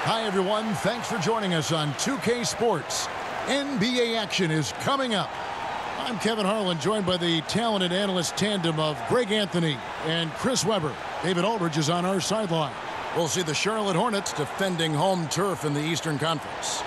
Hi, everyone. Thanks for joining us on 2K Sports. NBA action is coming up. I'm Kevin Harlan, joined by the talented analyst tandem of Greg Anthony and Chris Webber. David Aldridge is on our sideline. We'll see the Charlotte Hornets defending home turf in the Eastern Conference.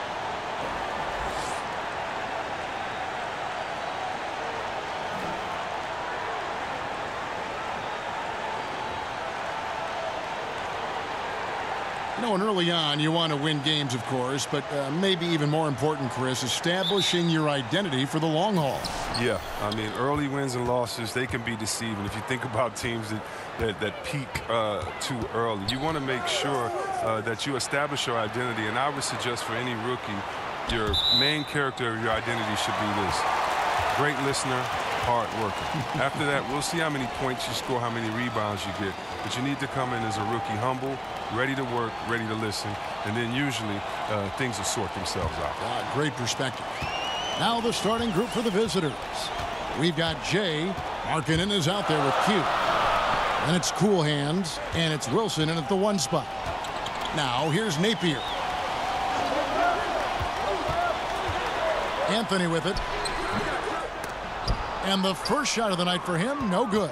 And early on, you want to win games, of course, but maybe even more important, Chris, establishing your identity for the long haul. Yeah, I mean, early wins and losses, they can be deceiving. If you think about teams that peak too early, you want to make sure that you establish your identity. And I would suggest for any rookie, your main character of your identity should be this: great listener, hard worker. After that, we'll see how many points you score, how many rebounds you get. But you need to come in as a rookie humble, ready to work, ready to listen, and then usually things will sort themselves out. Great perspective. Now the starting group for the visitors. We've got Jay. Markkanen is out there with Q. And it's Cool Hands, and it's Wilson in at the 1 spot. Now here's Napier. Anthony with it. And the first shot of the night for him, no good.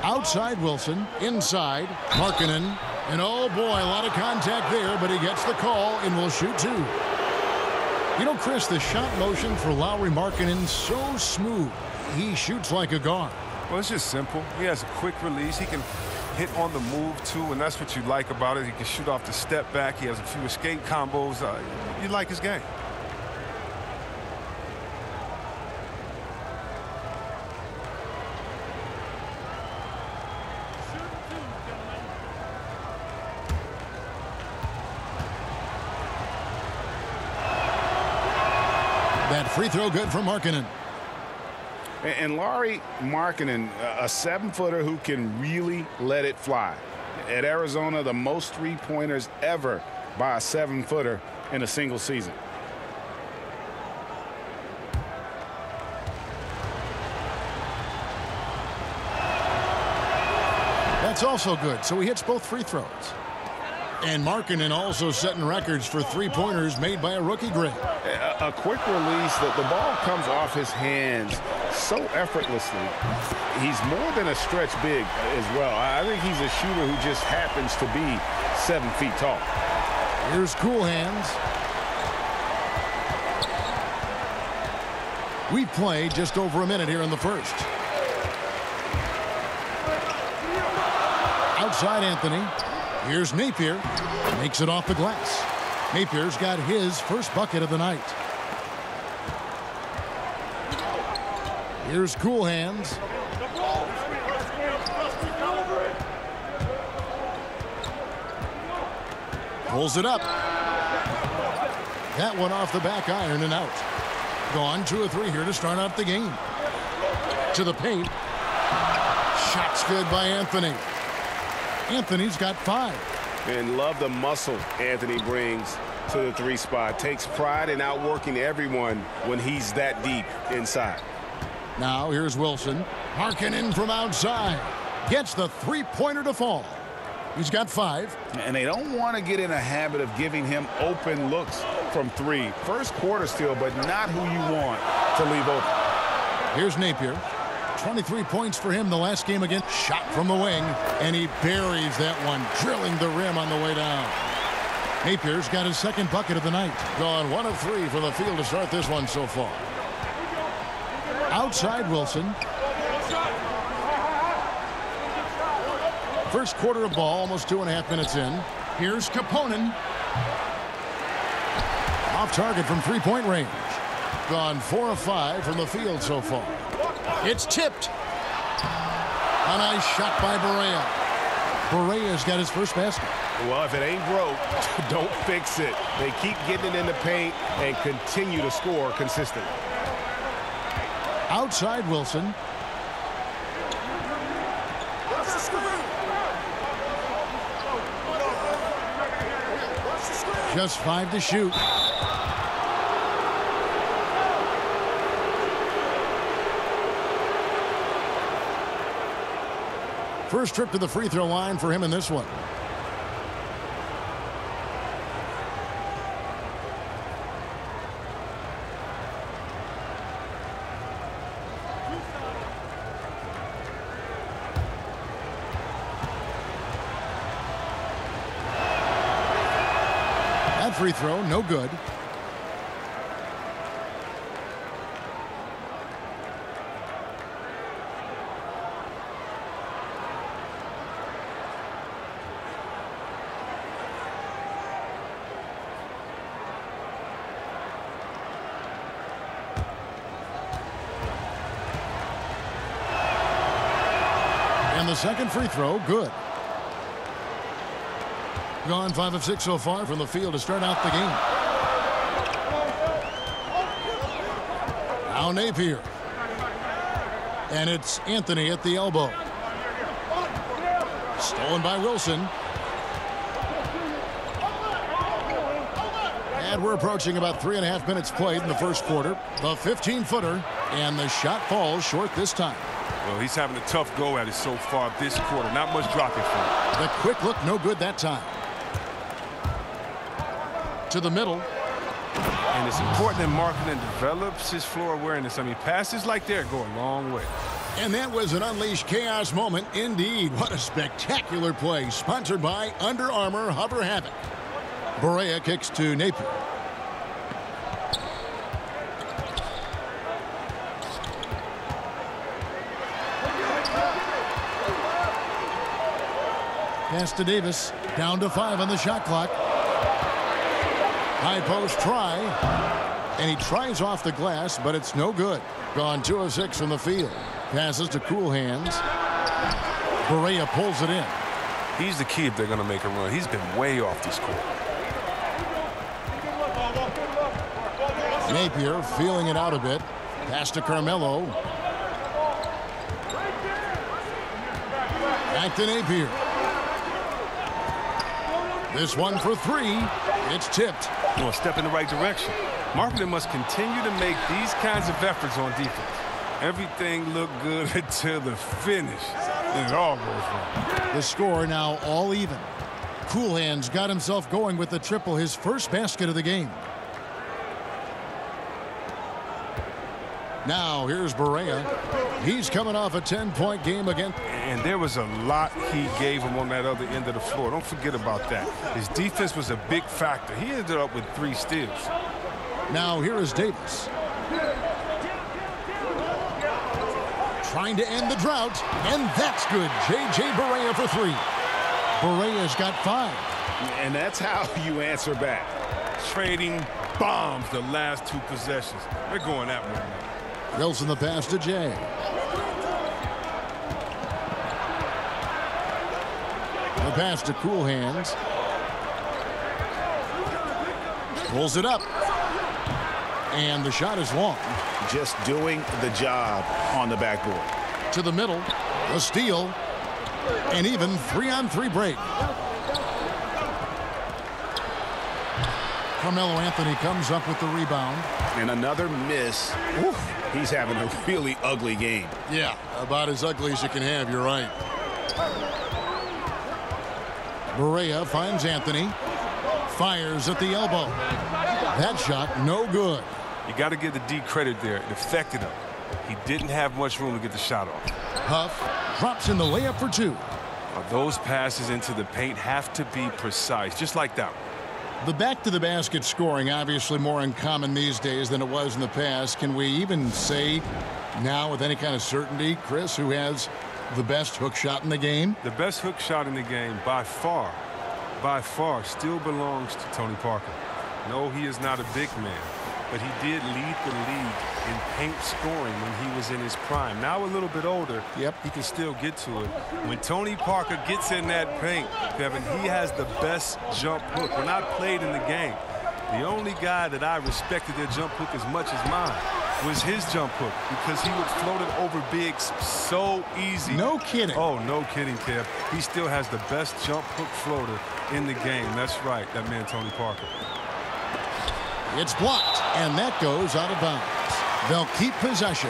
Outside Wilson, inside Markkanen, and oh boy, a lot of contact there, but he gets the call and will shoot 2. You know, Chris, the shot motion for Lauri Markkanen so smooth. He shoots like a guard. Well, it's just simple. He has a quick release. He can hit on the move too, and that's what you like about it. He can shoot off the step back. He has a few escape combos. You like his game. That free throw good for Markkanen. And Lauri Markkanen, a 7-footer who can really let it fly. At Arizona, the most three-pointers ever by a 7-footer in a single season. That's also good, so he hits both free throws. And Markkanen also setting records for three-pointers made by a rookie, Greg. A quick release. The ball comes off his hands so effortlessly. He's more than a stretch big as well. I think he's a shooter who just happens to be 7 feet tall. Here's Cool Hands. We've played just over a minute here in the first. Outside Anthony. Here's Napier. Makes it off the glass. Napier's got his first bucket of the night. Here's Cool Hands. Pulls it up. That one off the back iron and out. Gone 2 of 3 here to start out the game. To the paint. Shot's good by Anthony. Anthony's got 5. And love the muscle Anthony brings to the 3 spot. Takes pride in outworking everyone when he's that deep inside. Now here's Wilson. Markkanen from outside. Gets the three-pointer to fall. He's got 5. And they don't want to get in a habit of giving him open looks from 3. First quarter still, but not who you want to leave open. Here's Napier. 23 points for him the last game again. Shot from the wing, and he buries that one, drilling the rim on the way down. Napier's got his second bucket of the night. Gone 1 of 3 from the field to start this one so far. Outside Wilson. First quarter of ball, almost 2.5 minutes in. Here's Kaponen. Off target from three-point range. Gone 4 of 5 from the field so far. It's tipped. A nice shot by Barea. Barea's got his first basket. Well, if it ain't broke, don't fix it. They keep getting it in the paint and continue to score consistently. Outside Wilson. Just 5 to shoot. First trip to the free throw line for him in this one. second free throw, no good. And the second free throw, good. Gone 5 of 6 so far from the field to start out the game. Now Napier. And it's Anthony at the elbow. Stolen by Wilson. And we're approaching about 3.5 minutes played in the first quarter. The 15-footer, and the shot falls short this time. Well, he's having a tough go at it so far this quarter. Not much dropping for him. The quick look, no good that time. To the middle. And it's important that Markkanen develops his floor awareness. I mean, passes like that go a long way. And that was an unleashed chaos moment indeed. What a spectacular play. Sponsored by Under Armour Hover Havoc. Barea kicks to Napier. Pass to Davis. Down to 5 on the shot clock. High post try. And he tries off the glass, but it's no good. Gone 2 of 6 from the field. Passes to Cool Hands. Barea pulls it in. He's the key if they're going to make a run. He's been way off this court. Napier feeling it out a bit. Pass to Carmelo. Back to Napier. This one for 3. It's tipped. Well, a step in the right direction. Markkanen must continue to make these kinds of efforts on defense. Everything looked good until the finish. And it all goes wrong. The score now all even. Cool Hands got himself going with the triple, his first basket of the game. Now here's Barea. He's coming off a 10-point game again. And there was a lot he gave him on that other end of the floor. Don't forget about that. His defense was a big factor. He ended up with 3 steals. Now here is Davis. Trying to end the drought, and that's good. J.J. Barea for 3. Barea's got 5. And that's how you answer back. Trading bombs the last 2 possessions. They're going that way now. Wilson the pass to Jay. The pass to Cool Hands. Pulls it up. And the shot is long. Just doing the job on the backboard. To the middle. A steal. And even 3-on-3 break. Carmelo Anthony comes up with the rebound. And another miss. Oof, he's having a really ugly game. Yeah, about as ugly as you can have, you're right. Barea finds Anthony. Fires at the elbow. That shot, no good. You got to give the D credit there. It affected him. He didn't have much room to get the shot off. Huff drops in the layup for 2. Those passes into the paint have to be precise, just like that one. The back-to-the-basket scoring obviously more uncommon these days than it was in the past. Can we even say now with any kind of certainty, Chris, who has the best hook shot in the game? The best hook shot in the game by far, still belongs to Tony Parker. No, he is not a big man, but he did lead the league in paint scoring when he was in his prime. Now a little bit older, he can still get to it. When Tony Parker gets in that paint, Kevin, he has the best jump hook. When I played in the game, the only guy that I respected their jump hook as much as mine was his jump hook because he would float it over bigs so easy. No kidding. Oh, no kidding, Kev. He still has the best jump hook floater in the game. That's right, that man Tony Parker. It's blocked, and that goes out of bounds. They'll keep possession.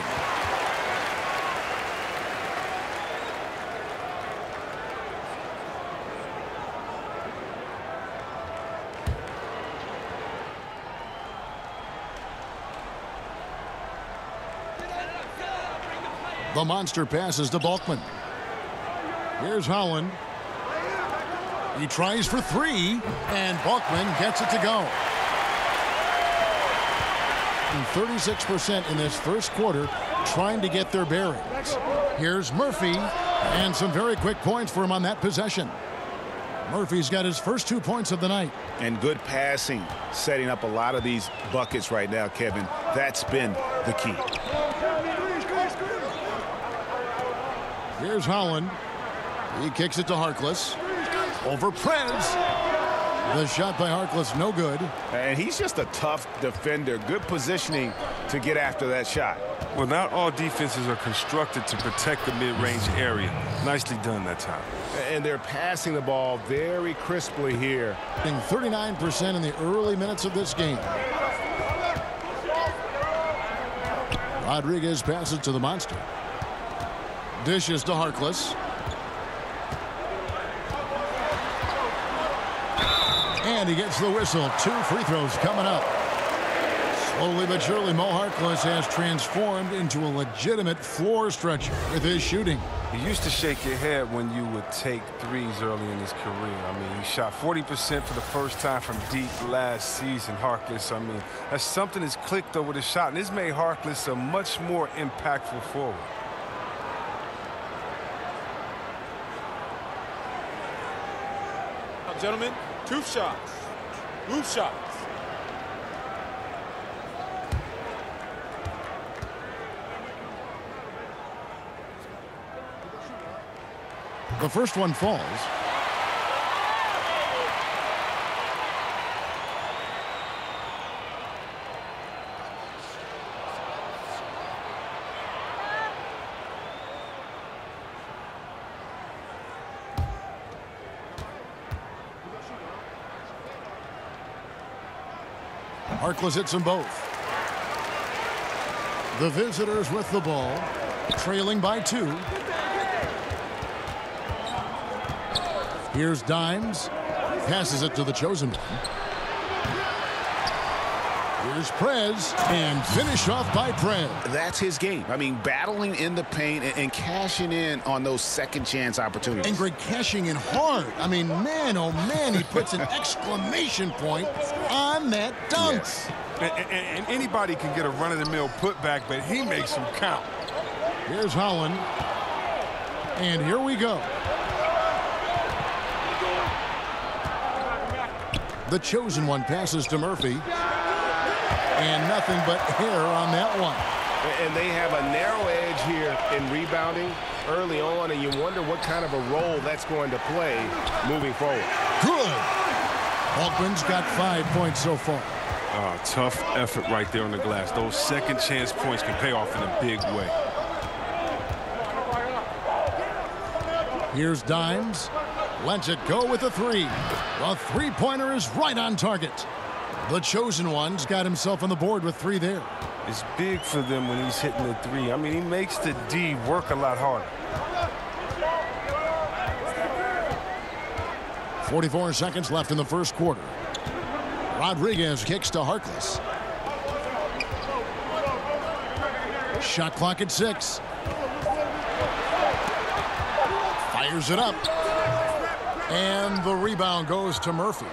The monster passes to Balkman. Here's Holland. He tries for three, and Balkman gets it to go. 36% in this first quarter trying to get their bearings. Here's Murphy, and some very quick points for him on that possession. Murphy's got his first 2 points of the night. And good passing, setting up a lot of these buckets right now, Kevin. That's been the key. Here's Holland. He kicks it to Harkless. Over Prez. The shot by Harkless, no good. And he's just a tough defender. Good positioning to get after that shot. Well, not all defenses are constructed to protect the mid-range area. Nicely done that time. And they're passing the ball very crisply here. 39% in the early minutes of this game. Rodriguez passes to the monster. Dishes to Harkless. And he gets the whistle. 2 free throws coming up. Slowly but surely, Mo Harkless has transformed into a legitimate floor stretcher with his shooting. He used to shake your head when you would take threes early in his career. I mean, he shot 40% for the first time from deep last season, Harkless. I mean, that's something that's clicked over the shot, and this made Harkless a much more impactful forward. Gentlemen, 2 shots. Move shots. The first one falls. Harkless hits them both. The visitors with the ball, trailing by 2. Here's Dimes. Passes it to the chosen one. Here's Prez, and finished off by Prez. That's his game. I mean, battling in the paint and cashing in on those second chance opportunities. And Greg cashing in hard. I mean, man, oh man, he puts an exclamation point on that dunk. Yes. And anybody can get a run-of-the-mill putback, but he makes them count. Here's Holland. And here we go. The chosen one passes to Murphy. And nothing but hair on that one. And they have a narrow edge here in rebounding early on, and you wonder what kind of a role that's going to play moving forward. Good. Balkman's got 5 points so far. Tough effort right there on the glass. Those second chance points can pay off in a big way. Here's Dimes. Lets it go with a 3. The three-pointer is right on target. The chosen one's got himself on the board with 3 there. It's big for them when he's hitting the 3. I mean, he makes the D work a lot harder. 44 seconds left in the first quarter. Rodriguez kicks to Harkless. Shot clock at 6. Fires it up. And the rebound goes to Murphy.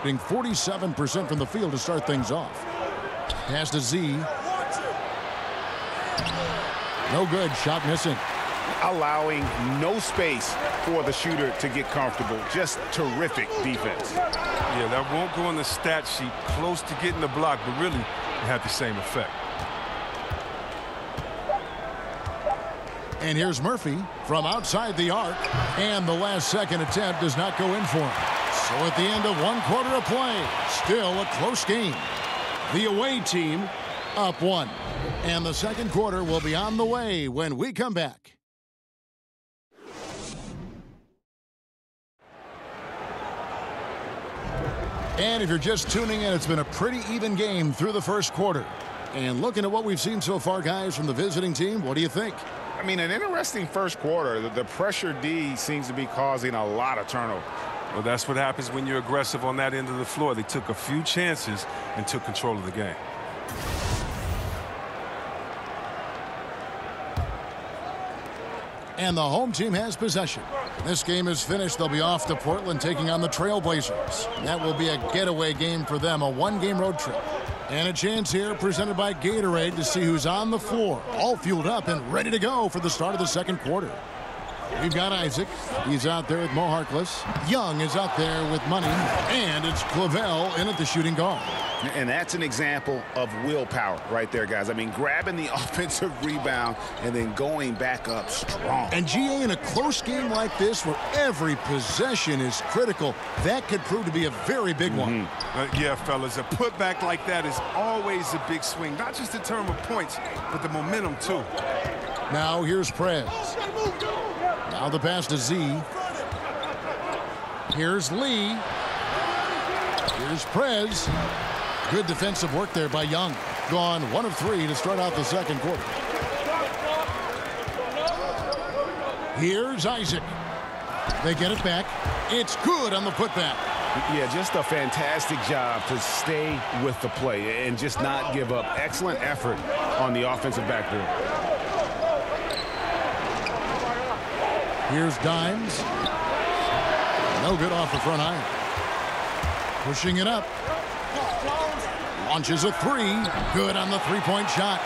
Being 47% from the field to start things off. Pass to Z. No good. Shot missing. Allowing no space for the shooter to get comfortable. Just terrific defense. Yeah, that won't go on the stat sheet. Close to getting the block, but really it had the same effect. And here's Murphy from outside the arc. And the last second attempt does not go in for him. So at the end of 1 quarter of play, still a close game. The away team up 1. And the second quarter will be on the way when we come back. And if you're just tuning in, it's been a pretty even game through the first quarter. And looking at what we've seen so far, guys, from the visiting team, what do you think? I mean, an interesting first quarter. The pressure D seems to be causing a lot of turnover. Well, that's what happens when you're aggressive on that end of the floor. They took a few chances and took control of the game. And the home team has possession. This game is finished. They'll be off to Portland taking on the Trailblazers. That will be a getaway game for them, a one-game road trip. And a chance here presented by Gatorade to see who's on the floor, all fueled up and ready to go for the start of the second quarter. We've got Isaac. He's out there with Mo Harkless. Young is out there with Money. And it's Clavel in at the shooting guard. And that's an example of willpower right there, guys. I mean, grabbing the offensive rebound and then going back up strong. And GA, in a close game like this where every possession is critical, that could prove to be a very big one. Yeah, fellas, a putback like that is always a big swing. Not just in terms of points, but the momentum, too. Now here's Prez. Now the pass to Z. Here's Lee. Here's Prez. Good defensive work there by Young. Gone 1 of 3 to start out the second quarter. Here's Isaac. They get it back. It's good on the putback. Yeah, just a fantastic job to stay with the play and just not give up. Excellent effort on the offensive backboard. Here's Dimes. No good off the front iron. Pushing it up. Launches a 3. Good on the three-point shot.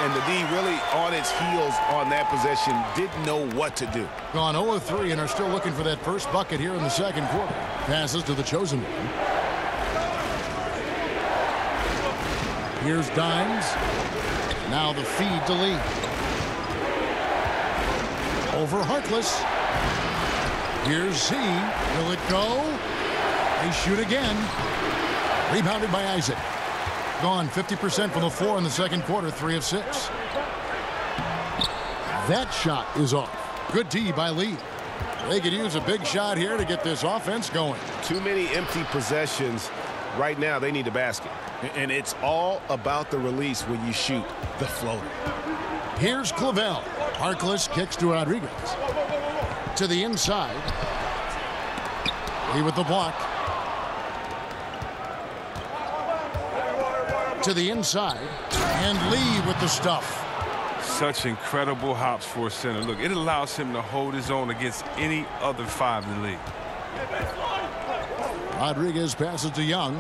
And the D really on its heels on that possession. Didn't know what to do. Gone 0 of 3 and are still looking for that first bucket here in the second quarter. Passes to the chosen one. Here's Dimes. Now the feed to Lee. Over Harkless. Here's Z. Will it go? They shoot again. Rebounded by Isaac. Gone 50% from the floor in the second quarter, 3 of 6. That shot is off. Good D by Lee. They could use a big shot here to get this offense going. Too many empty possessions. Right now, they need a basket. And it's all about the release when you shoot the floater. Here's Clavel. Harkless kicks to Rodriguez. To the inside. Lee with the block. To the inside. And Lee with the stuff. Such incredible hops for a center. Look, it allows him to hold his own against any other 5 in the league. Rodriguez passes to Young.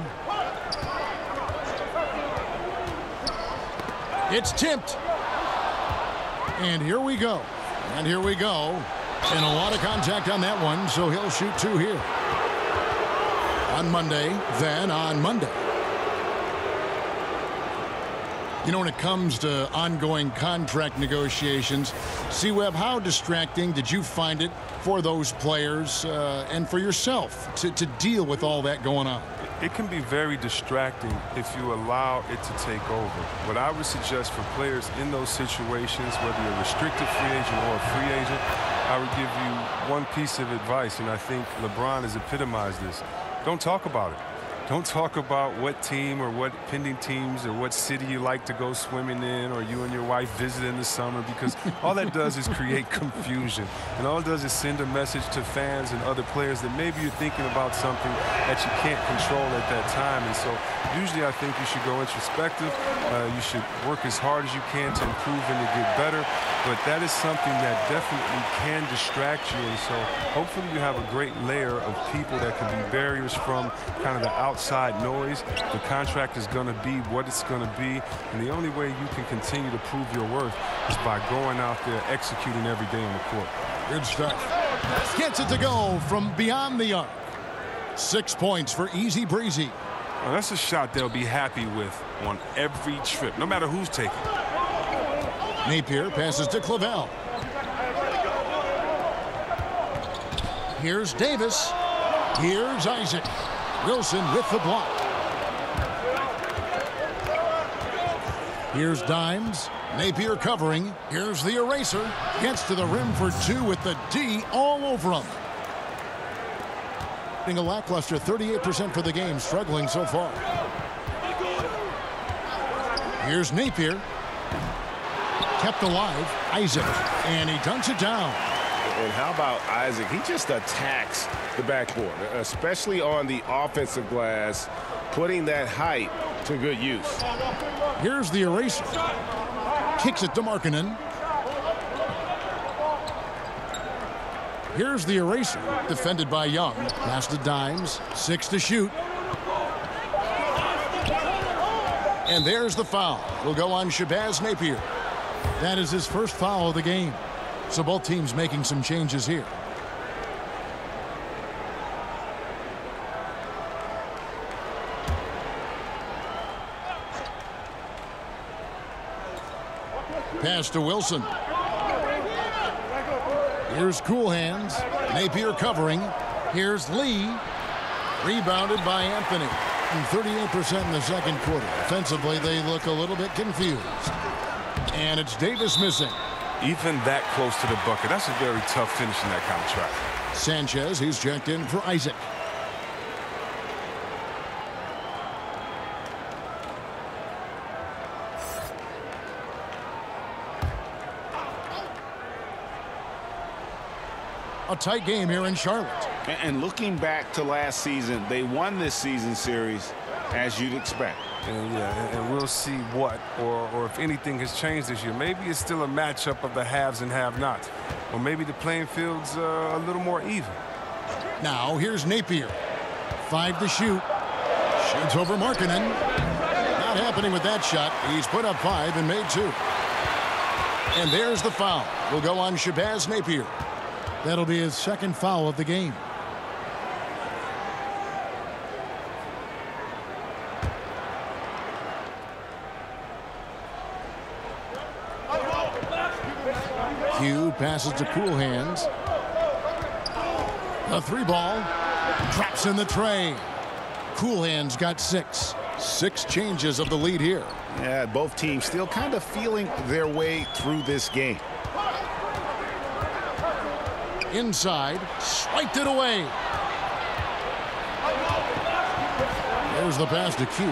It's tipped. And here we go. And here we go. And a lot of contact on that one, so he'll shoot 2 here. On Monday, then on Monday. You know, when it comes to ongoing contract negotiations, C-Web, how distracting did you find it for those players and for yourself to deal with all that going on? It can be very distracting if you allow it to take over. What I would suggest for players in those situations, whether you're a restricted free agent or a free agent, I would give you one piece of advice, and I think LeBron has epitomized this. Don't talk about it. Don't talk about what team or what pending teams or what city you like to go swimming in or you and your wife visit in the summer, because all that does is create confusion. And all it does is send a message to fans and other players that maybe you're thinking about something that you can't control at that time. And so usually I think you should go introspective. You should work as hard as you can to improve and to get better. But that is something that definitely can distract you. And so hopefully you have a great layer of people that can be barriers from kind of the outside noise. The contract is going to be what it's going to be. And the only way you can continue to prove your worth is by going out there, executing every day on the court. Good stuff. Gets it to go from beyond the arc. 6 points for Easy Breezy. Well, that's a shot they'll be happy with on every trip, no matter who's taking it. Napier passes to Clavel. Here's Davis. Here's Isaac. Wilson with the block. Here's Dimes. Napier covering. Here's the eraser. Gets to the rim for 2 with the D all over him. A lackluster 38% for the game, struggling so far. Here's Napier. Kept alive. Isaac. And he dunks it down. And how about Isaac? He just attacks the backboard, especially on the offensive glass, putting that height to good use. Here's the eraser. Kicks it to Markkanen. Here's the eraser, defended by Young. Pass to Dimes, 6 to shoot. And there's the foul. Will go on Shabazz Napier. That is his first foul of the game. So both teams making some changes here. Pass to Wilson. Here's Cool Hands. Napier covering. Here's Lee. Rebounded by Anthony. 38% in the second quarter. Offensively, they look a little bit confused. And it's Davis missing. Even that close to the bucket. That's a very tough finish in that kind of traffic. Sanchez, he's checked in for Isaac. A tight game here in Charlotte. And looking back to last season, they won this season series as you'd expect. And we'll see what or if anything has changed this year. Maybe it's still a matchup of the haves and have-nots. Or maybe the playing field's a little more even. Now here's Napier. 5 to shoot. Shoots over Markkanen. Not happening with that shot. He's put up 5 and made 2. And there's the foul. Will go on Shabazz Napier. That'll be his second foul of the game. Hugh passes to Cool Hands. The 3-ball. Drops in the tray. Cool Hands got 6. 6 changes of the lead here. Yeah, both teams still kind of feeling their way through this game. Inside, swiped it away. There's the pass to Q.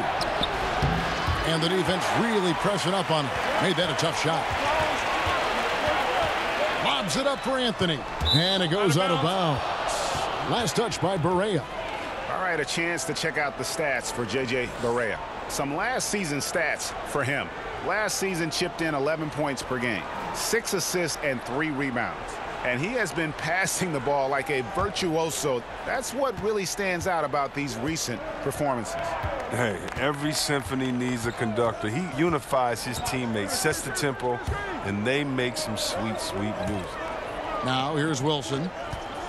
And the defense really pressing up on him. Made that a tough shot. Lobs it up for Anthony. And it goes out of bounds. Last touch by Barea. All right, a chance to check out the stats for J.J. Barea. Some last season stats for him. Last season chipped in 11 points per game, 6 assists and 3 rebounds. And he has been passing the ball like a virtuoso. That's what really stands out about these recent performances. Hey, every symphony needs a conductor. He unifies his teammates, sets the tempo, and they make some sweet, sweet music. Now here's Wilson.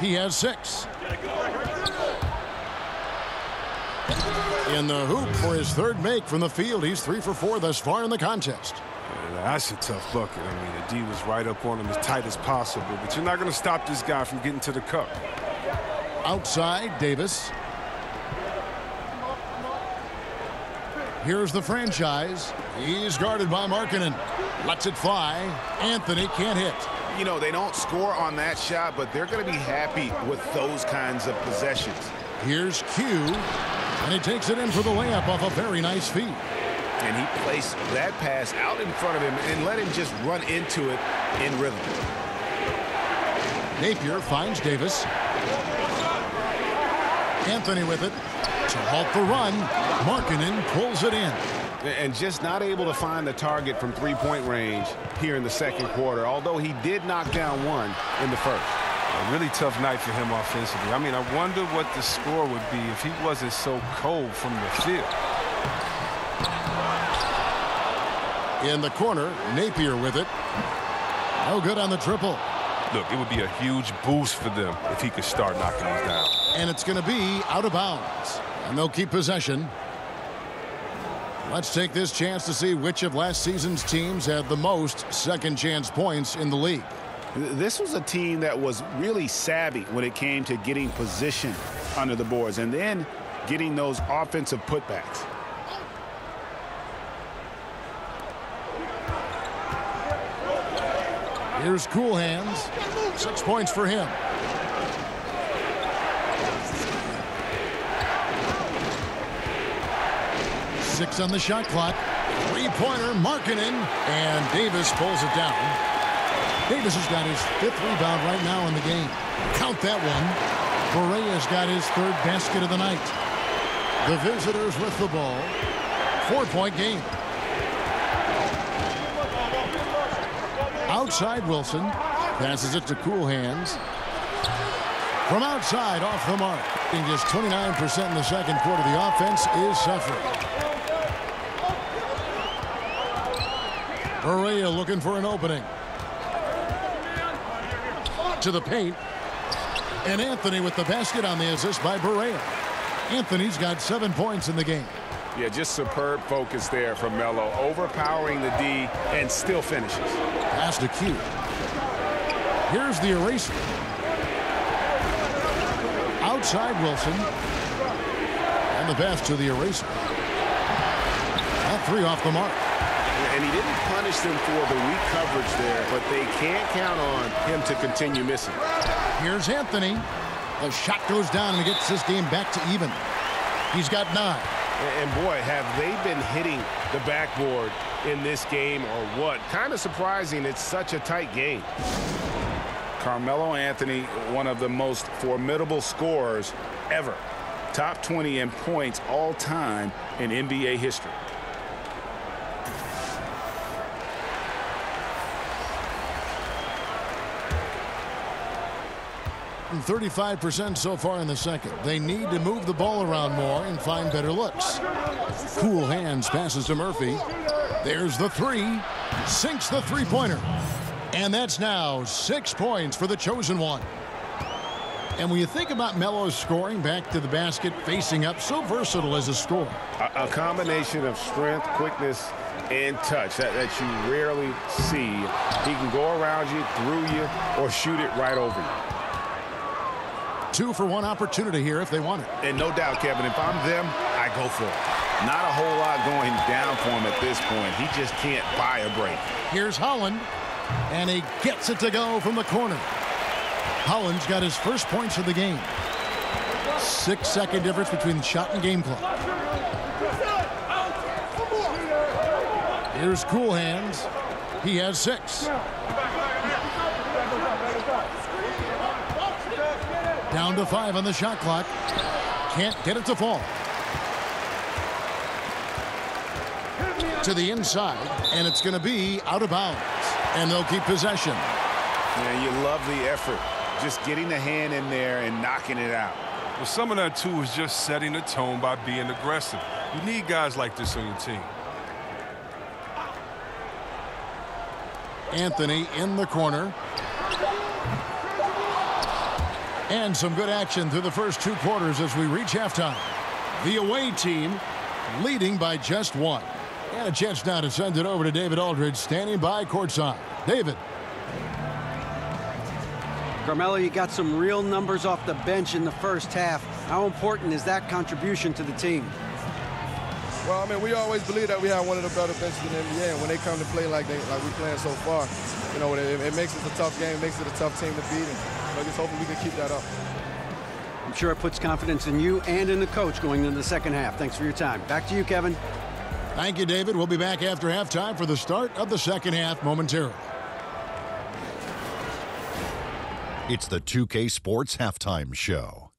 He has 6. In the hoop for his third make from the field. He's 3 for 4 thus far in the contest. That's a tough bucket. I mean, the D was right up on him as tight as possible, but you're not going to stop this guy from getting to the cup. Outside, Davis. Here's the franchise. He's guarded by Markkanen. Lets it fly. Anthony can't hit. You know, they don't score on that shot, but they're going to be happy with those kinds of possessions. Here's Q. And he takes it in for the layup off a very nice feed. And he placed that pass out in front of him and let him just run into it in rhythm. Napier finds Davis. Anthony with it to halt the run. Markkanen pulls it in. And just not able to find the target from three-point range here in the second quarter, although he did knock down one in the first. A really tough night for him offensively. I mean, I wonder what the score would be if he wasn't so cold from the field. In the corner, Napier with it. No good on the triple. Look, it would be a huge boost for them if he could start knocking these down. And it's going to be out of bounds. And they'll keep possession. Let's take this chance to see which of last season's teams had the most second chance points in the league. This was a team that was really savvy when it came to getting position under the boards and then getting those offensive putbacks. Here's Cool Hands. 6 points for him. Six on the shot clock. Three-pointer, Markkanen, and Davis pulls it down. Davis has got his 5th rebound right now in the game. Count that one. Barea's got his 3rd basket of the night. The visitors with the ball. 4-point game. Outside Wilson. Passes it to Cool Hands. From outside, off the mark. Just 29% in the second quarter. The offense is suffering. Berea looking for an opening. To the paint. And Anthony with the basket on the assist by Berea. Anthony's got 7 points in the game. Yeah, just superb focus there from Melo. Overpowering the D and still finishes. Pass to Q. Here's the eraser. Outside Wilson. And the pass to the eraser. That 3 off the mark. And he didn't punish them for the weak coverage there, but they can't count on him to continue missing. Here's Anthony. The shot goes down and he gets this game back to even. He's got 9. And boy, have they been hitting the backboard in this game or what? Kind of surprising it's such a tight game. Carmelo Anthony, one of the most formidable scorers ever. Top 20 in points all time in NBA history. 35% so far in the second. They need to move the ball around more and find better looks. Cool hands passes to Murphy. There's the 3. Sinks the three-pointer. And that's now 6 points for the chosen one. And when you think about Melo's scoring back to the basket, facing up, so versatile as a scorer. A combination of strength, quickness, and touch that you rarely see. He can go around you, through you, or shoot it right over you. 2-for-1 opportunity here if they want it. And no doubt, Kevin, if I'm them, I go for it. Not a whole lot going down for him at this point. He just can't buy a break. Here's Holland, and he gets it to go from the corner. Holland's got his first points of the game. 6-second difference between shot and game clock. Here's Cool Hands. He has 6. Down to 5 on the shot clock. Can't get it to fall. To the inside, and it's going to be out of bounds. And they'll keep possession. Yeah, you love the effort. Just getting the hand in there and knocking it out. Well, some of that, too, is just setting the tone by being aggressive. You need guys like this on your team. Anthony in the corner. And some good action through the first 2 quarters as we reach halftime. The away team leading by just 1. And a chance now to send it over to David Aldridge, standing by courtside. David. Carmelo, you got some real numbers off the bench in the first half. How important is that contribution to the team? Well, I mean, we always believe that we have one of the better benches in the NBA, and when they come to play like we're playing so far, you know, it makes it a tough game, it makes it a tough team to beat, and just hopefully we can keep that up. I'm sure it puts confidence in you and in the coach going into the second half. Thanks for your time. Back to you, Kevin. Thank you, David. We'll be back after halftime for the start of the second half momentarily. It's the 2K Sports Halftime Show.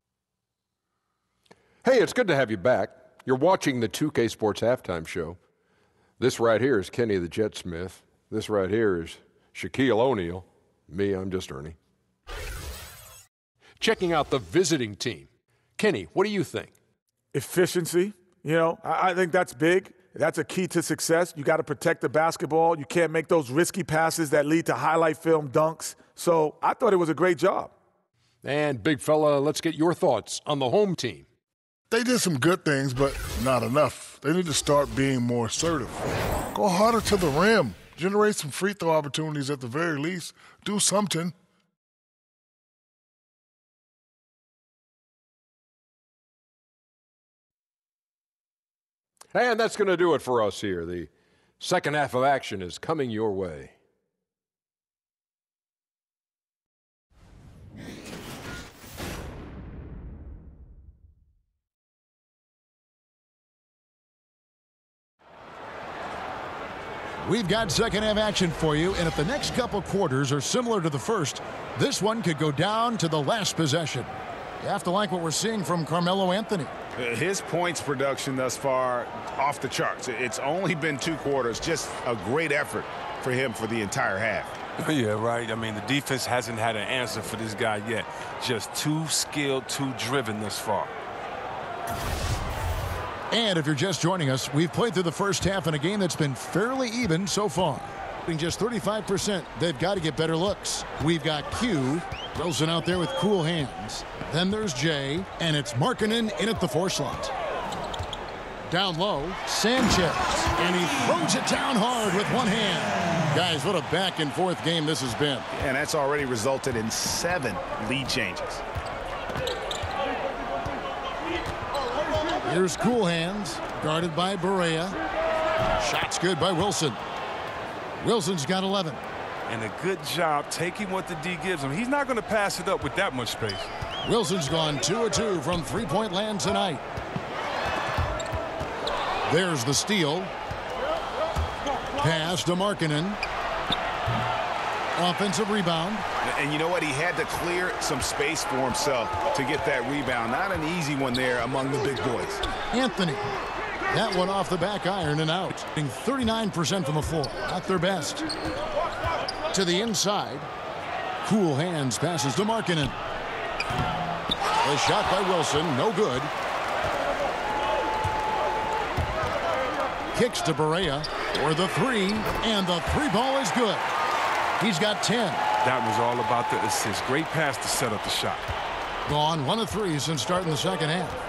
Hey, it's good to have you back. You're watching the 2K Sports Halftime Show. This right here is Kenny the Jet Smith. This right here is Shaquille O'Neal. Me, I'm just Ernie. Checking out the visiting team. Kenny, what do you think? Efficiency. You know, I think that's big. That's a key to success. You got to protect the basketball. You can't make those risky passes that lead to highlight film dunks. So I thought it was a great job. And big fella, let's get your thoughts on the home team. They did some good things, but not enough. They need to start being more assertive. Go harder to the rim. Generate some free throw opportunities at the very least. Do something. And that's going to do it for us here. The second half of action is coming your way. We've got second half action for you, and if the next couple quarters are similar to the first, this one could go down to the last possession. You have to like what we're seeing from Carmelo Anthony. His points production thus far off the charts. It's only been 2 quarters. Just a great effort for him for the entire half. Yeah, right. I mean, the defense hasn't had an answer for this guy yet. Just too skilled, too driven thus far. And if you're just joining us, we've played through the first half in a game that's been fairly even so far. Just 35%, they've got to get better looks. We've got Q, Wilson out there with cool hands. Then there's Jay, and it's Markkanen in at the 4 slot. Down low, Sanchez, and he throws it down hard with one hand. Guys, what a back and forth game this has been. And that's already resulted in 7 lead changes. Here's cool hands, guarded by Barea. Shot's good by Wilson. Wilson's got 11. And a good job taking what the D gives him. He's not going to pass it up with that much space. Wilson's gone 2 of 2 from three-point land tonight. There's the steal. Pass to Markkanen. Offensive rebound. And you know what? He had to clear some space for himself to get that rebound. Not an easy one there among the big boys. Anthony. That one off the back iron and out. 39% from the floor. Not their best. To the inside. Cool hands passes to Markkanen. A shot by Wilson. No good. Kicks to Barea for the 3. And the 3 ball is good. He's got 10. That was all about the assist. Great pass to set up the shot. Gone 1 of 3 since starting the second half.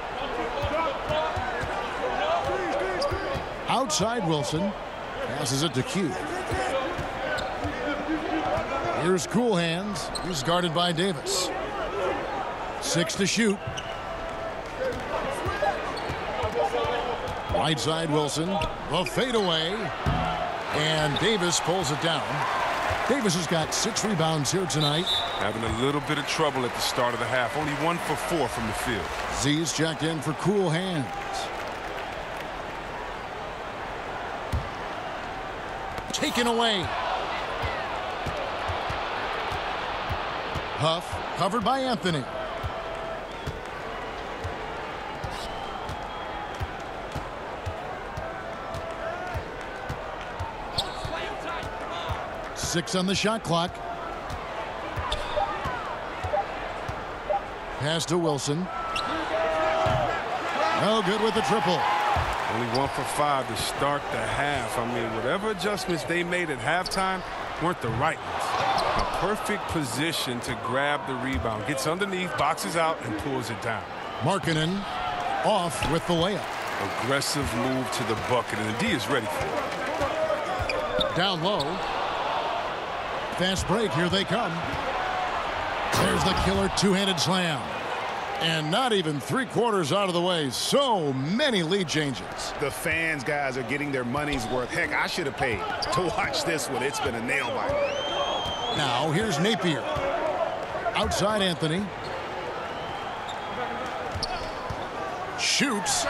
Outside Wilson. Passes it to Q. Here's cool hands. He's guarded by Davis. 6 to shoot. Right side Wilson. The fadeaway. And Davis pulls it down. Davis has got 6 rebounds here tonight. Having a little bit of trouble at the start of the half. Only 1 for 4 from the field. Z's checked in for cool hands. Taken away. Huff covered by Anthony. Six on the shot clock. Pass to Wilson. No good with the triple. Only 1 for 5 to start the half. I mean, whatever adjustments they made at halftime weren't the right ones. A perfect position to grab the rebound. Gets underneath, boxes out, and pulls it down. Markkanen off with the layup. Aggressive move to the bucket, and the D is ready for it. Down low. Fast break, here they come. There's the killer 2-handed slam. And not even 3/4 out of the way. So many lead changes. The fans, guys, are getting their money's worth. Heck, I should have paid to watch this one. It's been a nail biter. Now here's Napier. Outside Anthony. Shoots.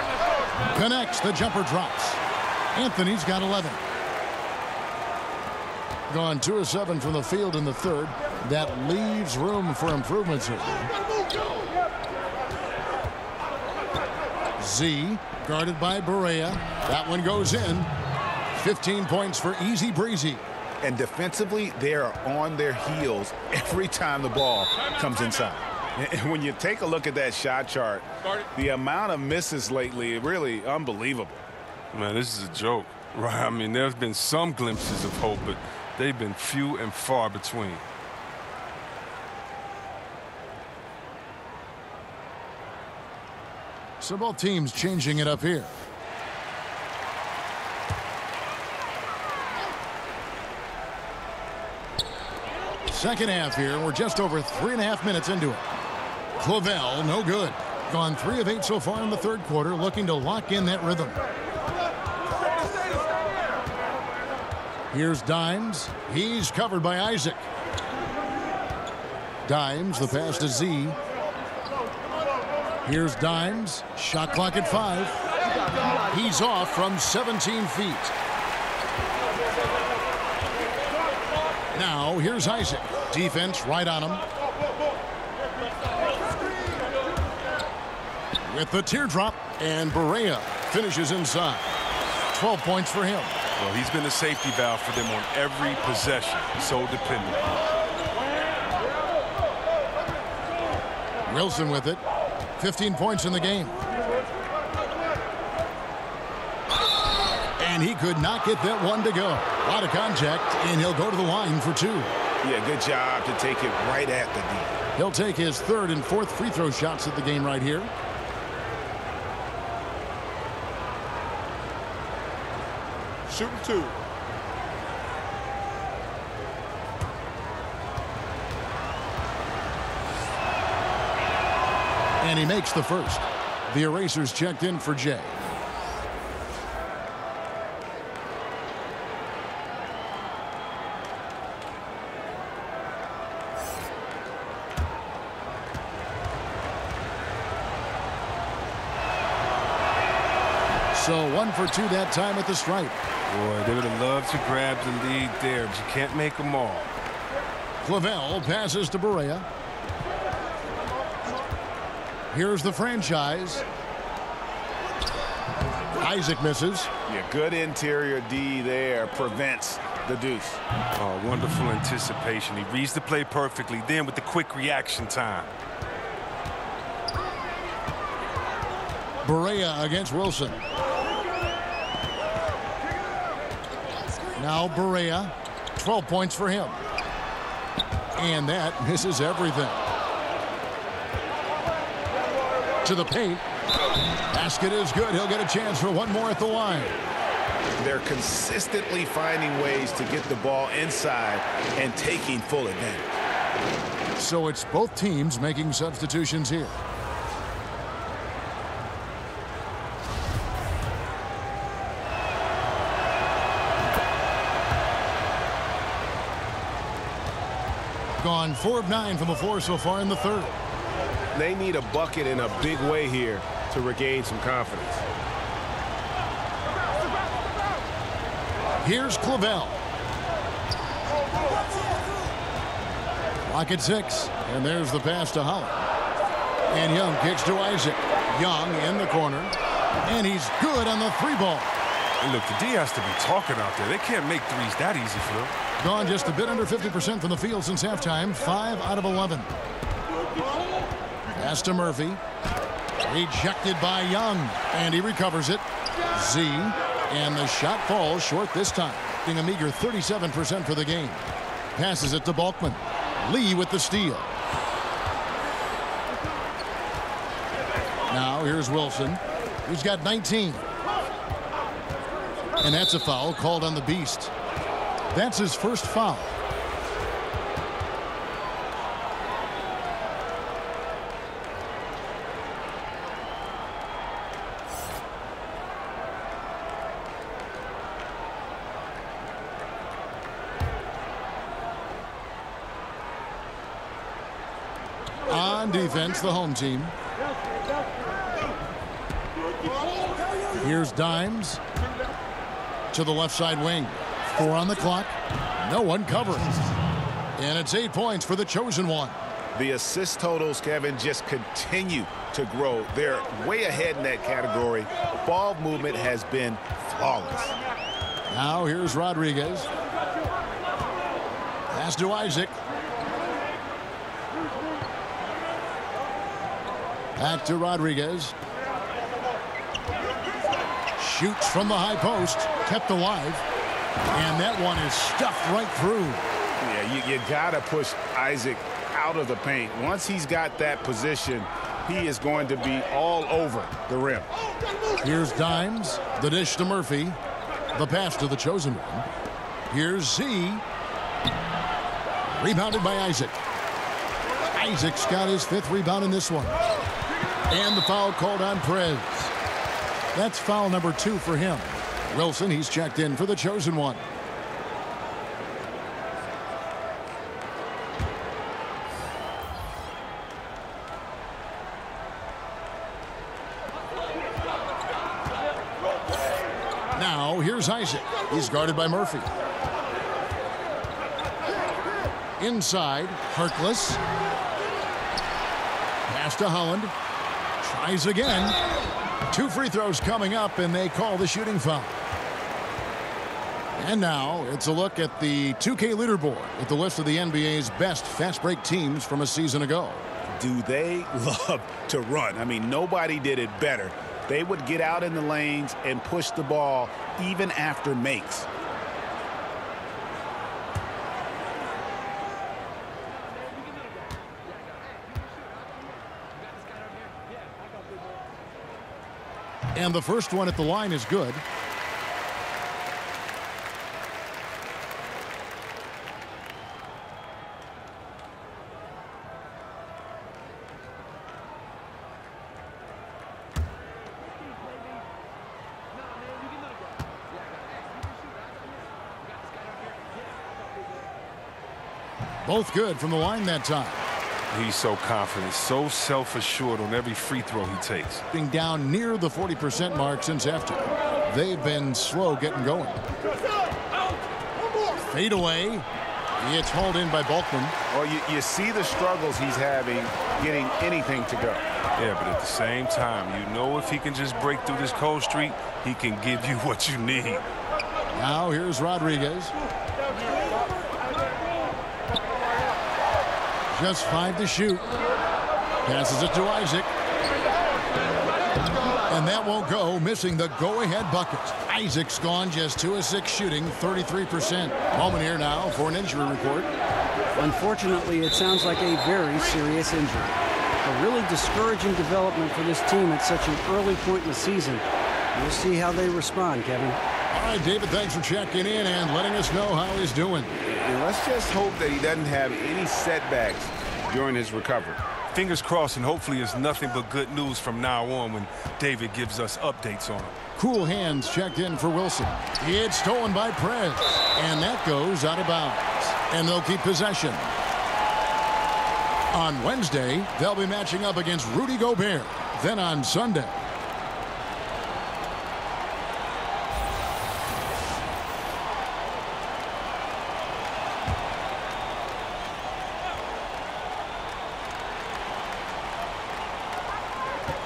Connects. The jumper drops. Anthony's got 11. Gone 2 of 7 from the field in the third. That leaves room for improvements here. Z guarded by Barea. That one goes in. 15 points for Easy Breezy. And defensively, they are on their heels every time the ball comes inside. And when you take a look at that shot chart, the amount of misses lately, really unbelievable. Man, this is a joke, right? I mean, there's been some glimpses of hope, but they've been few and far between. So both teams changing it up here. Second half here. We're just over 3.5 minutes into it. Clavel, no good. Gone 3 of 8 so far in the third quarter, looking to lock in that rhythm. Here's Dimes. He's covered by Isaac. Dimes, the pass to Z. Here's Dimes. Shot clock at 5. He's off from 17 feet. Now here's Isaac. Defense right on him. With the teardrop, and Barea finishes inside. 12 points for him. Well, he's been a safety valve for them on every possession. So dependable. Wilson with it. 15 points in the game. And he could not get that one to go. A lot of contact, and he'll go to the line for 2. Yeah, good job to take it right at the D. He'll take his 3rd and 4th free throw shots at the game right here. Shooting 2. And he makes the first. The erasers checked in for Jay. So 1 for 2 that time at the stripe. Boy, they would have loved to grab the lead there, but you can't make them all. Clavel passes to Barea. Here's the franchise. Isaac misses. Yeah, good interior D there prevents the deuce. Oh, wonderful anticipation. He reads the play perfectly, then with the quick reaction time. Barea against Wilson. Now Barea, 12 points for him. And that misses everything. To the paint. Basket is good. He'll get a chance for one more at the line. They're consistently finding ways to get the ball inside and taking full advantage. So it's both teams making substitutions here. Gone 4 of 9 from the floor so far in the 3rd. They need a bucket in a big way here to regain some confidence. Here's Clavel. Clock at 6. And there's the pass to Holland. And Young kicks to Isaac. Young in the corner. And he's good on the 3-ball. And look, the D has to be talking out there. They can't make threes that easy, Phil. Gone just a bit under 50% from the field since halftime. 5 out of 11. Pass to Murphy. Rejected by Young. And he recovers it. Z. And the shot falls short this time. Being a meager 37% for the game. Passes it to Balkman. Lee with the steal. Now here's Wilson, who's got 19. And that's a foul called on the Beast. That's his first foul. On defense, the home team. Here's Dimes to the left side wing. 4 on the clock. No one covering. And it's 8 points for the chosen one. The assist totals, Kevin, just continue to grow. They're way ahead in that category. Ball movement has been flawless. Now here's Rodriguez. Pass to Isaac. Back to Rodriguez. Shoots from the high post. Kept alive. And that one is stuffed right through. Yeah, you got to push Isaac out of the paint. Once he's got that position, he is going to be all over the rim. Here's Dimes. The dish to Murphy. The pass to the chosen one. Here's Z. Rebounded by Isaac. Isaac's got his 5th rebound in this one. And the foul called on Perez. That's foul number 2 for him. Wilson, he's checked in for the chosen one. Now, here's Isaac. He's guarded by Murphy. Inside, Harkless. Pass to Holland. Tries again. 2 free throws coming up, and they call the shooting foul. And now it's a look at the 2K leaderboard with the list of the NBA's best fast break teams from a season ago. Do they love to run? I mean, nobody did it better. They would get out in the lanes and push the ball even after makes. And the first one at the line is good. Both good from the line that time. He's so confident, so self-assured on every free throw he takes. Being down near the 40% mark since after. They've been slow getting going. Fade away. It's hauled in by Bulkman. Well, you see the struggles he's having getting anything to go. Yeah, but at the same time, you know if he can just break through this cold streak, he can give you what you need. Now here's Rodriguez. Just 5 to shoot. Passes it to Isaac. And that won't go, missing the go-ahead bucket. Isaac's gone just 2 of 6 shooting, 33%. Moment here now for an injury report. Unfortunately, it sounds like a very serious injury. A really discouraging development for this team at such an early point in the season. We'll see how they respond, Kevin. All right, David, thanks for checking in and letting us know how he's doing. And let's just hope that he doesn't have any setbacks during his recovery. Fingers crossed, and hopefully it's nothing but good news from now on when David gives us updates on him. Cool hands checked in for Wilson. It's stolen by Prez, and that goes out of bounds. And they'll keep possession. On Wednesday, they'll be matching up against Rudy Gobert. Then on Sunday,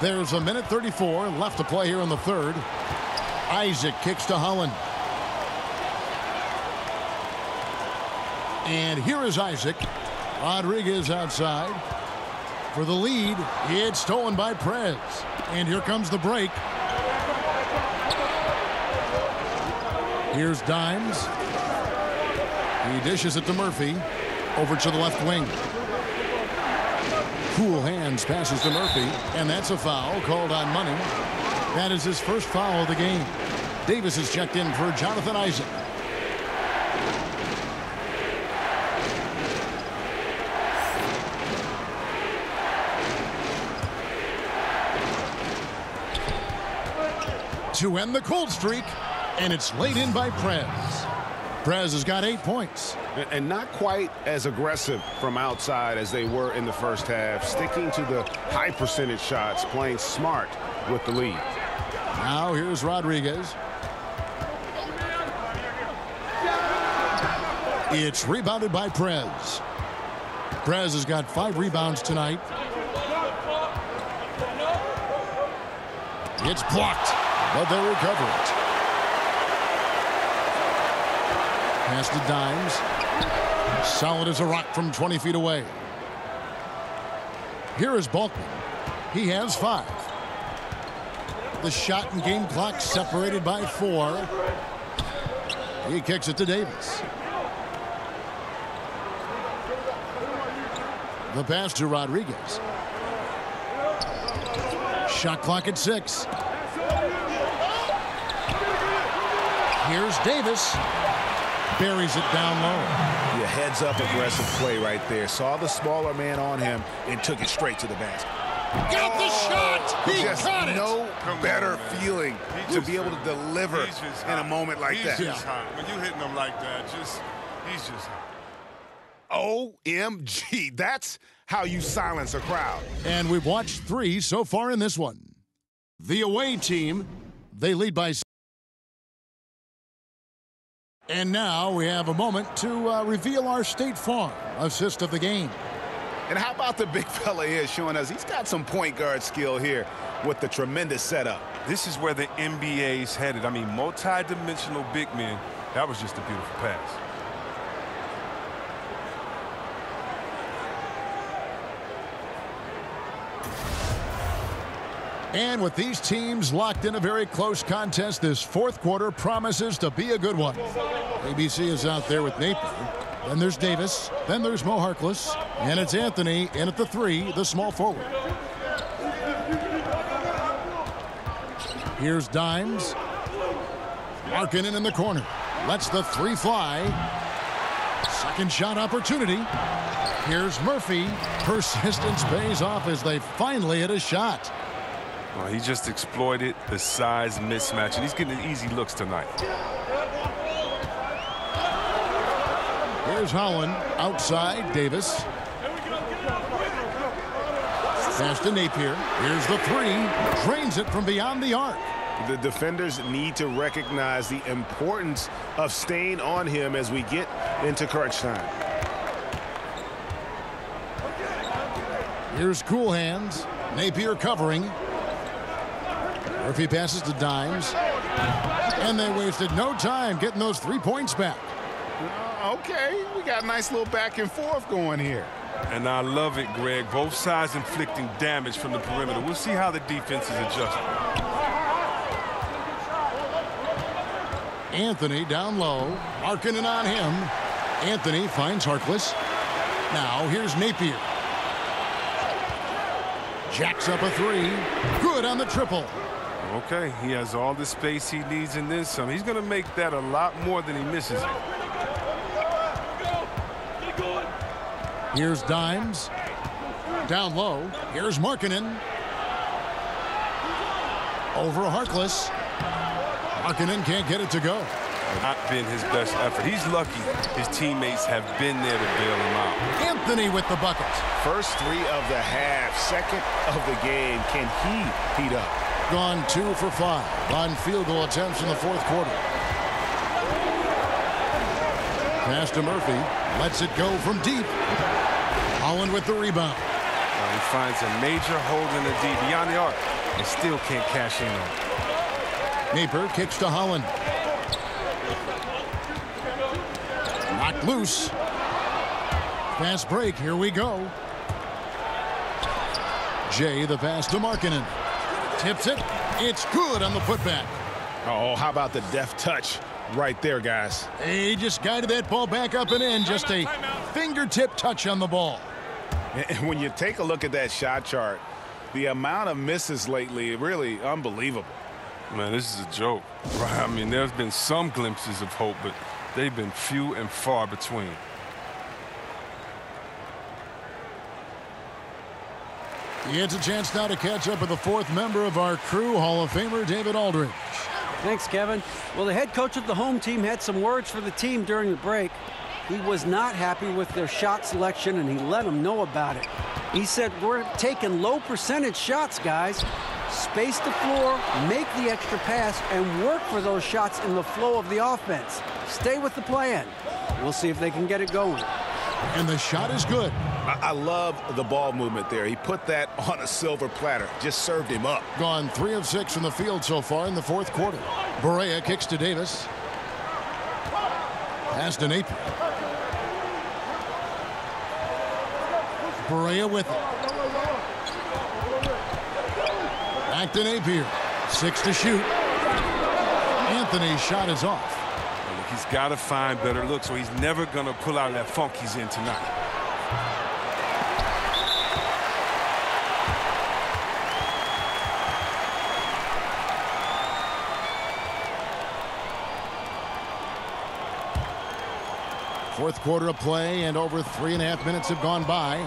there's a minute 34 left to play here in the third. Isaac kicks to Holland. And here is Isaac. Rodriguez outside. For the lead, it's stolen by Prez. And here comes the break. Here's Dimes. He dishes it to Murphy. Over to the left wing. Cool hands passes to Murphy, and that's a foul called on Money. That is his first foul of the game. Davis is checked in for Jonathan Isaac. To end the cold streak, and it's laid in by Prez. Prez has got 8 points. And not quite as aggressive from outside as they were in the first half, sticking to the high percentage shots, playing smart with the lead. Now here's Rodriguez. It's rebounded by Prez. Prez has got 5 rebounds tonight. It's blocked, but they recover it. Pass to Dimes. Solid as a rock from 20 feet away. Here is Bulkman. He has 5. The shot and game clock separated by 4. He kicks it to Davis. The pass to Rodriguez. Shot clock at 6. Here's Davis. Buries it down low. Yeah, heads up aggressive play right there. Saw the smaller man on him and took it straight to the basket. Got the shot! He got it! No better feeling to be able to deliver in a moment like that. He's just hot. When you hitting him like that, he's just hot. OMG, that's how you silence a crowd. And we've watched 3 so far in this one. The away team, they lead by 6. And now we have a moment to reveal our State Farm assist of the game. And how about the big fella here showing us he's got some point guard skill here with the tremendous setup. This is where the NBA's headed. I mean, multi-dimensional big men That was just a beautiful pass. And with these teams locked in a very close contest, this fourth quarter promises to be a good one. ABC is out there with Napier. Then there's Davis. Then there's Mo Harkless. And it's Anthony in at the 3, the small forward. Here's Dimes. Markkanen in the corner. Lets the 3 fly. Second shot opportunity. Here's Murphy. Persistence pays off as they finally hit a shot. Well, he just exploited the size mismatch, and he's getting easy looks tonight. Here's Holland outside. Davis. Pass to Napier. Here's the 3. Drains it from beyond the arc. The defenders need to recognize the importance of staying on him as we get into crunch time. Here's Cool Hands. Napier covering. Murphy passes to Dimes. And they wasted no time getting those 3 points back. Okay, we got a nice little back and forth going here. And I love it, Greg. Both sides inflicting damage from the perimeter. We'll see how the defense is adjusting. Anthony down low. Markkanen on him. Anthony finds Harkless. Now here's Napier. Jacks up a 3. Good on the triple. Okay, he has all the space he needs in this. He's going to make that a lot more than he misses it. Here's Dimes. Down low. Here's Markkanen. Over Harkless. Markkanen can't get it to go. Not been his best effort. He's lucky his teammates have been there to bail him out. Anthony with the bucket. First 3 of the half, second of the game. Can he heat up? Gone 2 for 5 on field goal attempts in the fourth quarter. Pass to Murphy. Lets it go from deep. Holland with the rebound. He finds a major hole in the D beyond the arc and still can't cash in on it. Napier kicks to Holland. Knocked loose. Fast break. Here we go. Jay the pass to Markkanen. Tips it. It's good on the putback. Oh, how about the deft touch right there, guys? He just guided that ball back up and in. Just a fingertip touch on the ball. And when you take a look at that shot chart, the amount of misses lately, really unbelievable. Man, this is a joke. Right? I mean, there's been some glimpses of hope, but they've been few and far between. He gets a chance now to catch up with the 4th member of our crew, Hall of Famer David Aldridge. Thanks, Kevin. Well, the head coach of the home team had some words for the team during the break. He was not happy with their shot selection, and he let them know about it. He said, we're taking low percentage shots, guys. Space the floor, make the extra pass, and work for those shots in the flow of the offense. Stay with the plan. We'll see if they can get it going. And the shot is good. I love the ball movement there. He put that on a silver platter. Just served him up. Gone 3 of 6 from the field so far in the fourth quarter. Barea kicks to Davis. Pass to Napier. Barea with it. Back to Napier. 6 to shoot. Anthony's shot is off. Look, he's got to find better looks, or he's never going to pull out that funk he's in tonight. Fourth quarter of play, and over 3.5 minutes have gone by.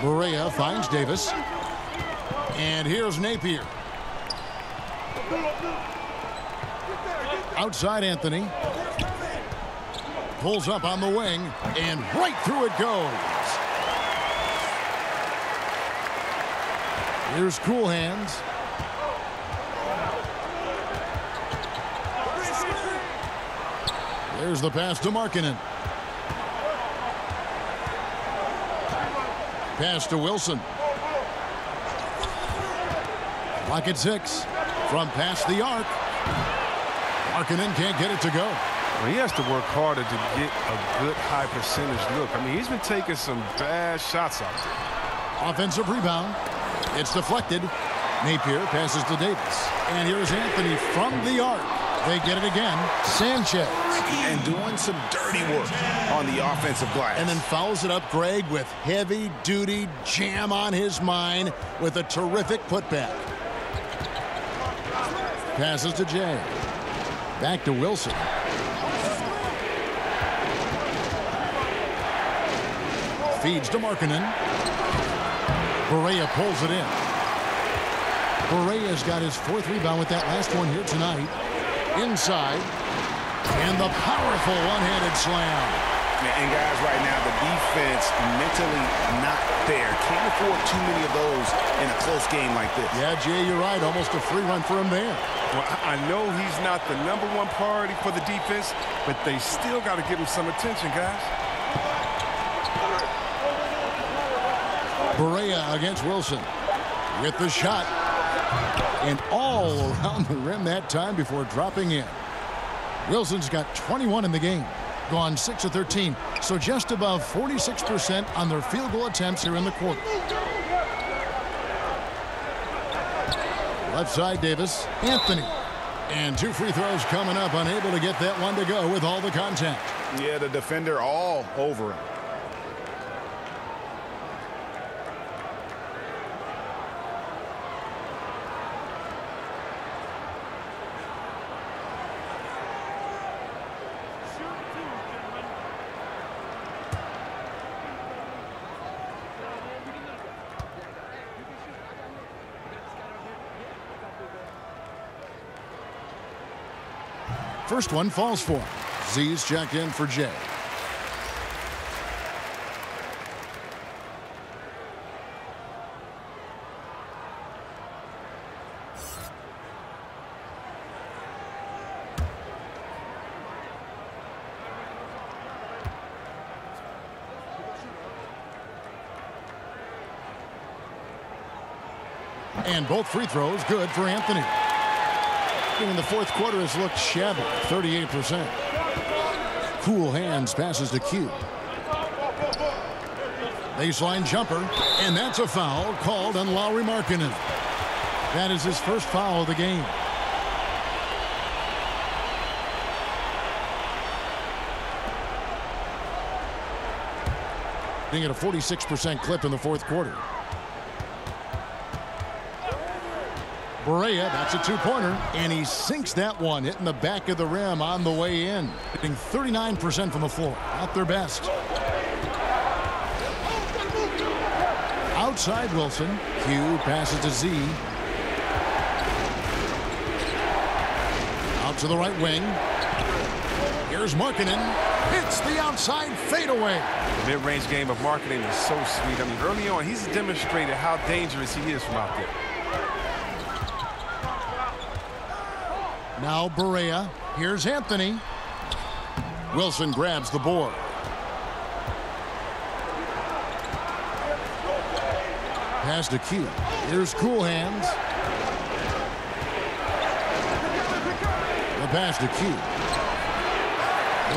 Barea finds Davis. And here's Napier. Outside Anthony. Pulls up on the wing, and right through it goes. Here's Cool Hands. There's the pass to Markkanen. Pass to Wilson. Clock at 6. From past the arc. Markkanen can't get it to go. Well, he has to work harder to get a good high percentage look. I mean, he's been taking some bad shots out there. Offensive rebound. It's deflected. Napier passes to Davis. And here's Anthony from the arc. They get it again. Sanchez. And doing some dirty work on the offensive glass. And then fouls it up, Greg, with heavy-duty jam on his mind with a terrific putback. Passes to Jay. Back to Wilson. Feeds to Markkanen. Barea pulls it in. Barea's got his 4th rebound with that last one here tonight. Inside. And the powerful one-handed slam. And guys, right now, the defense mentally not there. Can't afford too many of those in a close game like this. Yeah, Jay, you're right. Almost a free run for him there. Well, I know he's not the #1 priority for the defense, but they still got to give him some attention, guys. Barea against Wilson with the shot. And all around the rim that time before dropping in. Wilson's got 21 in the game. Gone 6 of 13. So just above 46% on their field goal attempts here in the quarter. Left side, Davis. Anthony. And 2 free throws coming up. Unable to get that one to go with all the contact. Yeah, the defender all over him. First one falls for him. Z's checked in for Jay. And both free throws good for Anthony. In the 4th quarter has looked shabby, 38%. Cool hands passes to Q. Baseline jumper, and that's a foul called on Lauri Markkanen. That is his first foul of the game. Being at a 46% clip in the 4th quarter. Barea, that's a 2-pointer, and he sinks that one, hitting the back of the rim on the way in. Hitting 39% from the floor, not their best. Outside Wilson, Q passes to Z. Out to the right wing. Here's Markkanen, hits the outside fadeaway. The mid-range game of Markkanen is so sweet. I mean, early on, he's demonstrated how dangerous he is from out there. Now Barea. Here's Anthony. Wilson grabs the board. Pass to Q. Here's Cool Hands. The pass to Q.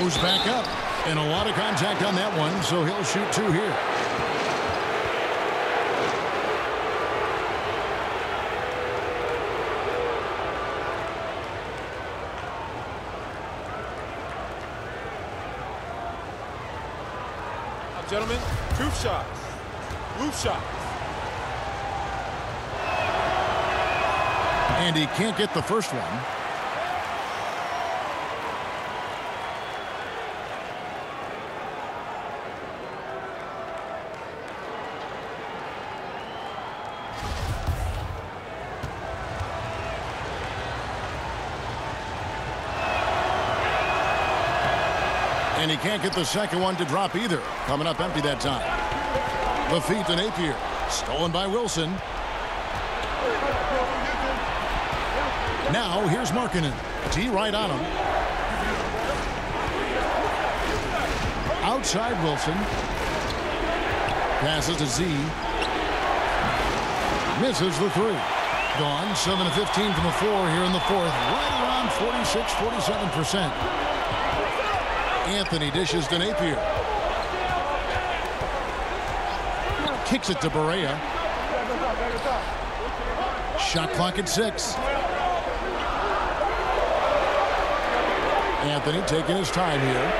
Goes back up. And a lot of contact on that one, so he'll shoot 2 here. Gentlemen, 2 shots. Roof shots. And he can't get the first one. And he can't get the second one to drop either. Coming up empty that time. The feed to Napier. Stolen by Wilson. Now here's Markkanen. T right on him. Outside Wilson. Passes to Z. Misses the 3. Gone 7 of 15 from the floor here in the fourth. Right around 46-47%. Anthony dishes to Napier. Kicks it to Barea. Shot clock at 6. Anthony taking his time here.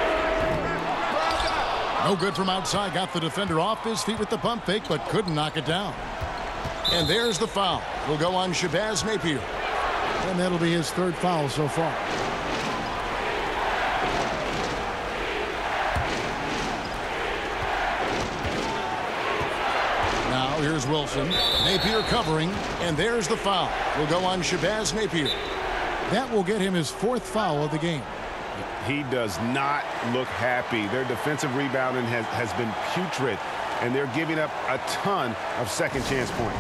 No good from outside. Got the defender off his feet with the pump fake, but couldn't knock it down. And there's the foul. Will go on Shabazz Napier. And that'll be his third foul so far. Now here's Wilson. Napier covering. And there's the foul. Will go on Shabazz Napier. That will get him his fourth foul of the game. He does not look happy. Their defensive rebounding has been putrid, and they're giving up a ton of second chance points.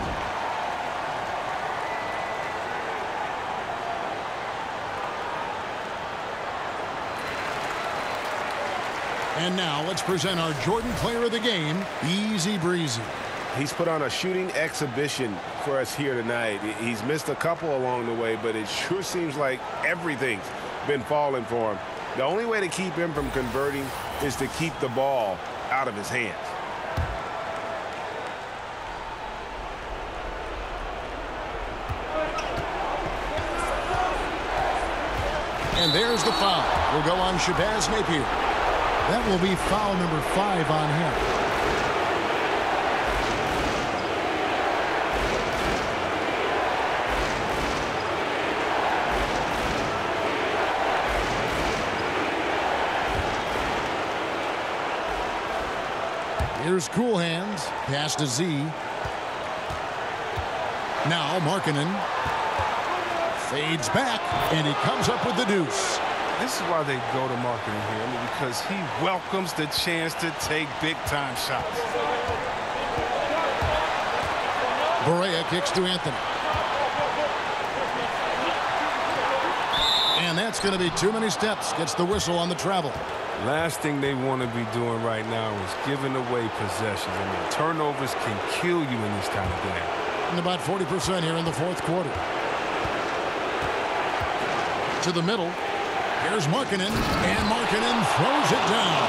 And now let's present our Jordan Player of the Game, Easy Breezy. He's put on a shooting exhibition for us here tonight. He's missed a couple along the way, but it sure seems like everything's been falling for him. The only way to keep him from converting is to keep the ball out of his hands. And there's the foul. Will go on Shabazz Napier. That will be foul number 5 on him. Here's Cool Hands. Pass to Z. Now Markkanen. Fades back, and he comes up with the deuce. This is why they go to Markkanen here. I mean, because he welcomes the chance to take big-time shots. Barea kicks to Anthony. And that's going to be too many steps. Gets the whistle on the travel. Last thing they want to be doing right now is giving away possessions. I mean, turnovers can kill you in this kind of game. And about 40% here in the fourth quarter. To the middle. Here's Markkanen. And Markkanen throws it down.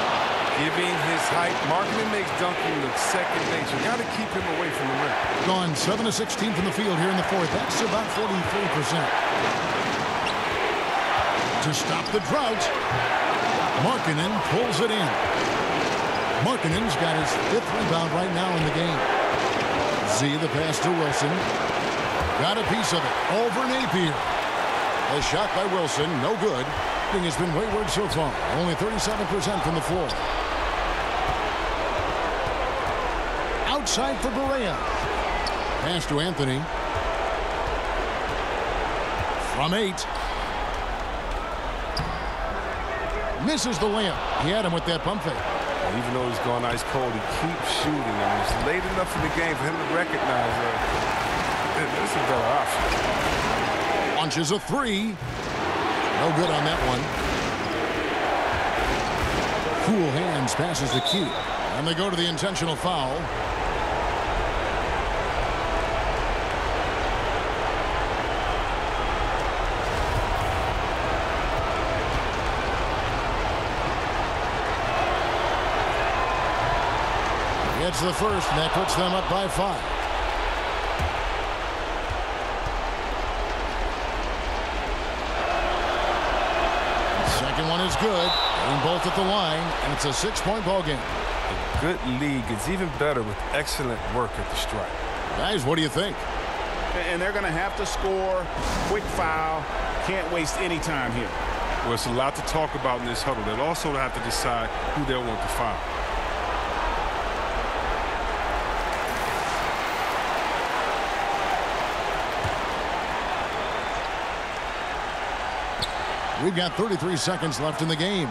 Giving his height, Markkanen makes dunking look second nature. Got to keep him away from the rim. Gone 7 of 16 from the field here in the fourth. That's about 43%. To stop the drought. Markkanen pulls it in. Markkanen's got his 5th rebound right now in the game. Z the pass to Wilson. Got a piece of it. Over Napier. A shot by Wilson. No good. Thing has been wayward so far. Only 37% from the floor. Outside for Barea. Pass to Anthony. From 8. Misses the layup. He had him with that pump fake. Even though he's gone ice cold, he keeps shooting. And it's late enough in the game for him to recognize that this is a better option. Launches a 3. No good on that one. Cool Hands passes the key. And they go to the intentional foul. Gets the first, and that puts them up by 5. Second one is good. And both at the line, and it's a 6-point ball game. A good league is even better with excellent work at the stripe. Guys, what do you think? And they're going to have to score. Quick foul. Can't waste any time here. Well, it's a lot to talk about in this huddle. They'll also have to decide who they'll want to foul. We've got 33 seconds left in the game.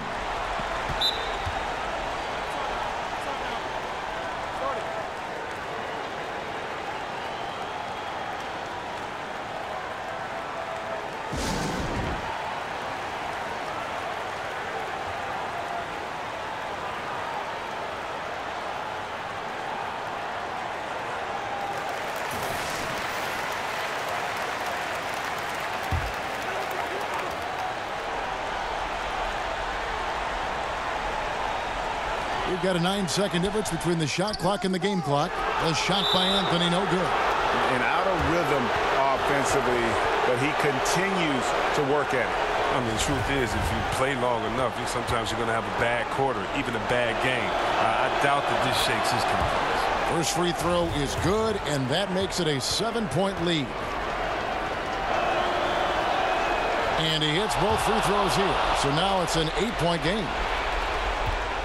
We've got a 9-second difference between the shot clock and the game clock. The shot by Anthony, no good. And out of rhythm offensively, but he continues to work at it. I mean, the truth is, if you play long enough, sometimes you're going to have a bad quarter, even a bad game. I doubt that this shakes his confidence. First free throw is good, and that makes it a 7-point lead. And he hits both free throws here. So now it's an 8-point game.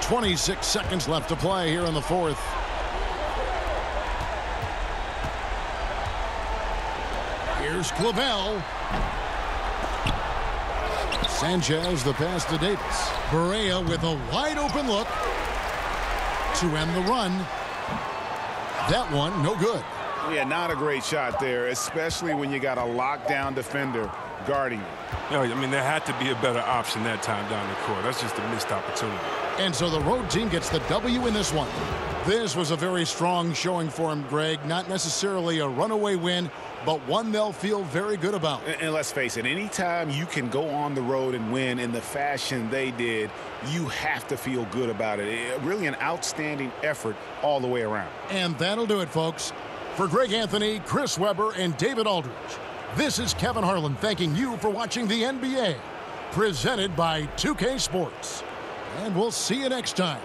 26 seconds left to play here in the fourth. Here's Clavel. Sanchez, the pass to Davis. Berea with a wide open look to end the run. That one, no good. Yeah, not a great shot there, especially when you got a lockdown defender guarding you. Yeah, I mean, there had to be a better option that time down the court. That's just a missed opportunity. And so the road team gets the W in this one. This was a very strong showing for him, Greg. Not necessarily a runaway win, but one they'll feel very good about. And let's face it, anytime you can go on the road and win in the fashion they did, you have to feel good about it. Really an outstanding effort all the way around. And that'll do it, folks. For Greg Anthony, Chris Webber, and David Aldridge, this is Kevin Harlan thanking you for watching the NBA, presented by 2K Sports. And we'll see you next time